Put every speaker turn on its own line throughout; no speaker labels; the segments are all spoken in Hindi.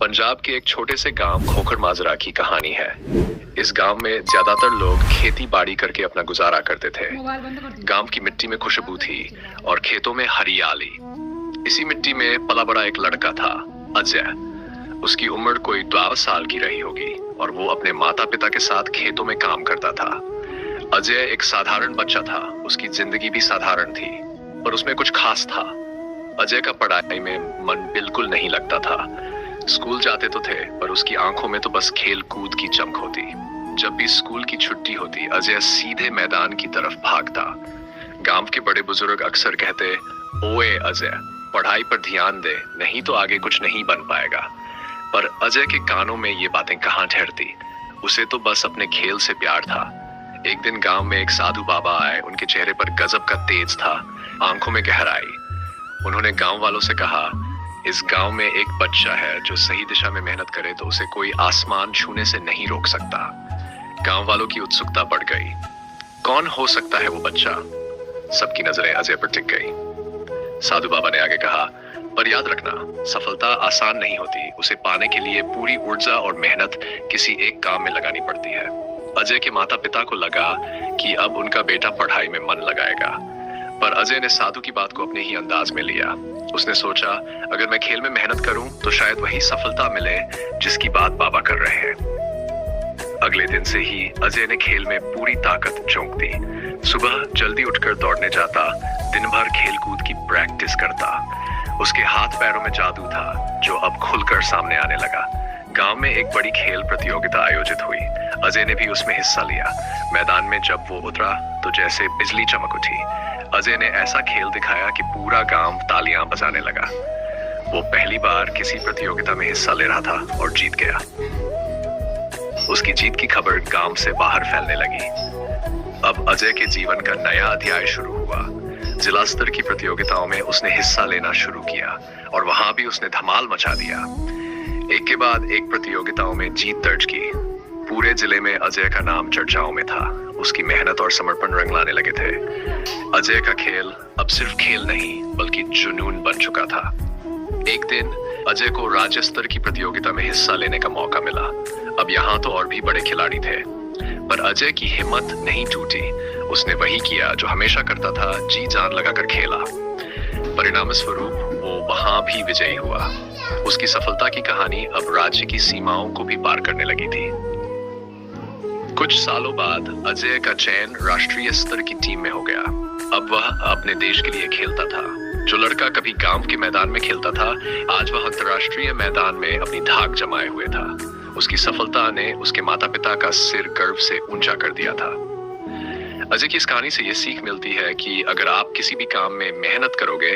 पंजाब के एक छोटे से गांव खोखर माजरा की कहानी है। इस गांव में ज्यादातर लोग खेती बाड़ी करके अपना गुजारा करते थे। गांव की मिट्टी में खुशबू थी और खेतों में हरियाली। इसी मिट्टी में पला बड़ा एक लड़का था, अजय। उसकी उम्र कोई 12 साल की रही होगी और वो अपने माता पिता के साथ खेतों में काम करता था। अजय एक साधारण बच्चा था, उसकी जिंदगी भी साधारण थी, पर उसमें कुछ खास था। अजय का पढ़ाई में मन बिल्कुल नहीं लगता था। स्कूल जाते तो थे, पर उसकी आंखों में तो बस खेल कूद की चमक होती। जब भी स्कूल की छुट्टी होती, अजय सीधे मैदान की तरफ भागता। गांव के बड़े बुजुर्ग अक्सर कहते, ओए अजय, पढ़ाई पर ध्यान दे, नहीं तो आगे कुछ नहीं बन पाएगा। पर अजय के कानों में ये बातें कहाँ ठहरती। उसे तो बस अपने खेल से प्यार था। एक दिन गांव में एक साधु बाबा आए। उनके चेहरे पर गजब का तेज था, आंखों में गहराई। उन्होंने गांव वालों से कहा, इस गांव में एक बच्चा है जो सही दिशा में मेहनत करे तो उसे कोई आसमान छूने से नहीं रोक सकता। गांव वालों की उत्सुकता बढ़ गई। कौन हो सकता है वो बच्चा? सबकी नजरें अजय पर टिक गई। साधु बाबा ने आगे कहा, पर याद रखना, सफलता आसान नहीं होती। उसे पाने के लिए पूरी ऊर्जा और मेहनत किसी एक काम में लगानी पड़ती है। अजय के माता पिता को लगा कि अब उनका बेटा पढ़ाई में मन लगाएगा, पर अजय ने साधु की बात को अपने ही अंदाज में लिया। उसने सोचा, अगर मैं खेल में मेहनत करूं तो शायद वही सफलता मिले जिसकी बात बाबा कर रहे हैं। अगले दिन से ही अजय ने खेल में पूरी ताकत झोंक दी। सुबह जल्दी उठकर दौड़ने जाता, दिन भर खेल कूद की प्रैक्टिस करता। उसके हाथ पैरों में जादू था जो अब खुलकर सामने आने लगा। गांव में एक बड़ी खेल प्रतियोगिता आयोजित हुई। अजय ने भी उसमें हिस्सा लिया। मैदान में जब वो उतरा तो जैसे बिजली चमक उठी। अजय ने ऐसा खेल दिखाया कि पूरा गांव तालियां बजाने लगा। वो पहली बार किसी प्रतियोगिता में हिस्सा ले रहा था और जीत गया। उसकी जीत की खबर गांव से बाहर फैलने लगी। अब अजय के जीवन का नया अध्याय शुरू हुआ। जिला स्तर की प्रतियोगिताओं में उसने हिस्सा लेना शुरू किया और वहां भी उसने धमाल मचा दिया। एक के बाद एक प्रतियोगिताओं में जीत दर्ज की। पूरे जिले में अजय का नाम चर्चाओं में था। उसकी मेहनत और समर्पण रंग लाने लगे थे। अजय का खेल अब सिर्फ खेल नहीं बल्कि जुनून बन चुका था। एक दिन अजय को राज्य स्तर की प्रतियोगिता में हिस्सा लेने का मौका मिला। अब यहाँ तो और भी बड़े खिलाड़ी थे, पर अजय की हिम्मत नहीं टूटी। उसने वही किया जो हमेशा करता था, जी जान लगाकर खेला। परिणाम स्वरूप वो वहां भी विजयी हुआ। उसकी सफलता की कहानी अब राज्य की सीमाओं को भी पार करने लगी थी। कुछ सालों बाद अजय का चयन राष्ट्रीय स्तर की टीम में हो गया। अब वह अपने देश के लिए खेलता था। जो लड़का कभी गांव के मैदान में खेलता था, आज वह अंतर्राष्ट्रीय मैदान में अपनी धाक जमाए हुए था। उसकी सफलता ने उसके माता पिता का सिर गर्व से ऊंचा कर दिया था। अजय की इस कहानी से यह सीख मिलती है कि अगर आप किसी भी काम में मेहनत करोगे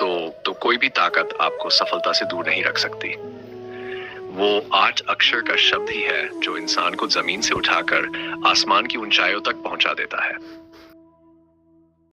तो कोई भी ताकत आपको सफलता से दूर नहीं रख सकती। वो 8 अक्षर का शब्द ही है जो इंसान को जमीन से उठाकर आसमान की ऊंचाइयों तक पहुंचा देता है।